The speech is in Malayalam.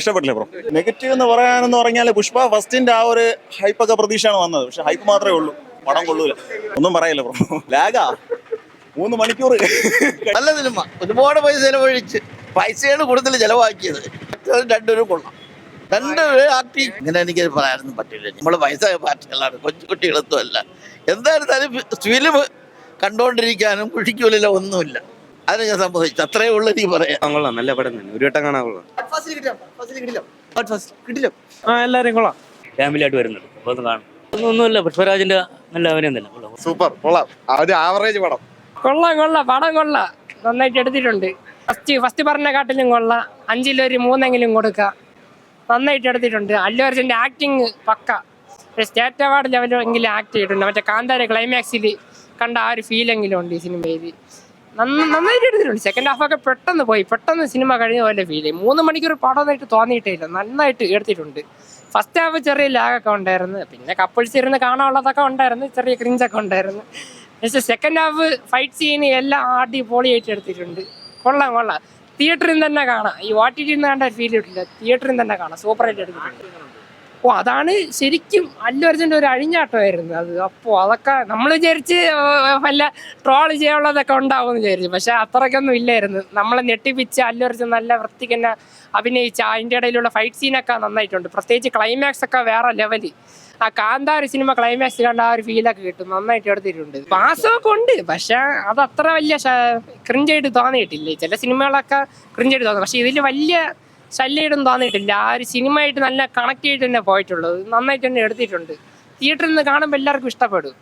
ഇഷ്ടപ്പെട്ടില്ല ബ്രോ. നെഗറ്റീവ് എന്ന് പറഞ്ഞാൽ പുഷ്പ ഫസ്റ്റിന്റെ ആ ഒരു ഹൈപ്പൊക്കെ പ്രതീക്ഷയാണ് വന്നത്. പക്ഷെ ഹൈപ്പ് മാത്രമേ ഉള്ളൂ, പടം കൊള്ളൂല. ഒന്നും പറയില്ല ബ്രോ. ലാഗാ 3 മണിക്കൂർ. നല്ല സിനിമ, ഒരുപാട് പൈസ ചെലവഴിച്ച് പൈസയാണ് കൂടുതൽ ചെലവാക്കിയത്. രണ്ടുപേരും കൊള്ളാം, രണ്ടുപേരും ആക്ടിങ്. ഇങ്ങനെ എനിക്ക് പറയാനൊന്നും പറ്റില്ല. നമ്മള് പൈസ പാർട്ടികളാണ്, കൊച്ചുകുട്ടികളൊന്നും അല്ല. എന്തായിരുന്നാലും ഫിലിം കണ്ടോണ്ടിരിക്കാനും കുഴിക്കുള്ളിലോ ഒന്നുമില്ല. അതിന് ഞാൻ സംബന്ധിച്ചു അത്രേ ഉള്ളൂ എനിക്ക് പറയാം. കൊള്ളാം, നല്ല പടം തന്നെ, ഒരു വട്ടം കാണാൻ കൊള്ളാം. കിട്ടില്ല. എല്ലാവരും കൊള്ളാം, ഫാമിലി ആയിട്ട് വരുന്നുണ്ട്, അപ്പോൾ കാണും. ഒന്നുമില്ല, പുഷ്പരാജിന്റെ നല്ല അഭിനയം തന്നെ. സൂപ്പർ, കൊള്ളാം. ഒരു ആവറേജ് പടം. കൊള്ളാം, പടം കൊള്ളാം, നന്നായിട്ട് എടുത്തിട്ടുണ്ട്. ഫസ്റ്റ് പറഞ്ഞ കാട്ടിലും കൊള്ളാം, 5-ൽ 3 കൊടുക്കുക. നന്നായിട്ട് എടുത്തിട്ടുണ്ട്. അല്ലു അർജുന്റെ ആക്ടിങ് പക്ക, സ്റ്റേറ്റ് അവാർഡ് ലെവലെങ്കിലും ആക്ട് ചെയ്തിട്ടുണ്ട്. മറ്റേ കാന്താര ക്ലൈമാക്സിൽ കണ്ട ആ ഒരു ഫീലെങ്കിലും ഉണ്ട് ഈ സിനിമയിൽ. നന്നായിട്ട് എടുത്തിട്ടുണ്ട്. സെക്കൻഡ് ഹാഫൊക്കെ പെട്ടെന്ന് സിനിമ കഴിഞ്ഞ പോലെ ഫീൽ ചെയ്യും. 3 മണിക്കൂർ പടമായിട്ട് തോന്നിയിട്ടില്ല, നന്നായിട്ട് എടുത്തിട്ടുണ്ട്. ഫസ്റ്റ് ഹാഫ് ചെറിയ ലാഗൊക്കെ ഉണ്ടായിരുന്നു, പിന്നെ കപ്പിൾസ് ഇരുന്ന് കാണാനുള്ളതൊക്കെ ഉണ്ടായിരുന്നു, ചെറിയ ക്രിഞ്ചൊക്കെ ഉണ്ടായിരുന്നു. പക്ഷേ സെക്കൻഡ് ഹാഫ് ഫൈറ്റ് സീന് എല്ലാം അടിപൊളിയായിട്ട് എടുത്തിട്ടുണ്ട്. കൊള്ളാം. തിയേറ്ററിൽ തന്നെ കാണാം. ഈ OTT കണ്ട ഫീൽ കിട്ടില്ല, തിയേറ്ററിൽ തന്നെ കാണാം. സൂപ്പറായിട്ട് എടുത്തിട്ടുണ്ട്. അതാണ് ശരിക്കും അല്ലു അർജുൻ്റെ ഒരു അഴിഞ്ഞാട്ടമായിരുന്നു അത്. അപ്പോൾ അതൊക്കെ നമ്മൾ വിചാരിച്ച് വല്ല ട്രോൾ ചെയ്യാനുള്ളതൊക്കെ ഉണ്ടാവുമെന്ന് വിചാരിച്ചു. പക്ഷെ അത്രയ്ക്കൊന്നും ഇല്ലായിരുന്നു. നമ്മളെ ഞെട്ടിപ്പിച്ച് അല്ലു അർജുൻ നല്ല വൃത്തിക്ക് തന്നെ അഭിനയിച്ച അതിൻ്റെ ഇടയിലുള്ള ഫൈറ്റ് സീനൊക്കെ നന്നായിട്ടുണ്ട്. പ്രത്യേകിച്ച് ക്ലൈമാക്സ് ഒക്കെ വേറെ ലെവല്. ആ കാന്താര സിനിമ ക്ലൈമാക്സ് കണ്ട ആ ഒരു ഫീലൊക്കെ കിട്ടും, നന്നായിട്ട് എടുത്തിട്ടുണ്ട്. പാസമൊക്കെ ഉണ്ട്, പക്ഷെ അത് അത്ര വലിയ ക്രിഞ്ചായിട്ട് തോന്നിയിട്ടില്ല. ചില സിനിമകളൊക്കെ ക്രിഞ്ചായിട്ട് തോന്നും, പക്ഷെ ഇതിൽ വലിയ ശല്യമായിട്ടൊന്നും തോന്നിയിട്ടില്ല. ആ ഒരു സിനിമയായിട്ട് നല്ല കണക്ട് ചെയ്തിട്ട് തന്നെ പോയിട്ടുള്ളത്, നന്നായിട്ട് തന്നെ എടുത്തിട്ടുണ്ട്. തിയേറ്ററിൽ നിന്ന് കാണുമ്പോൾ എല്ലാവർക്കും ഇഷ്ടപ്പെടും.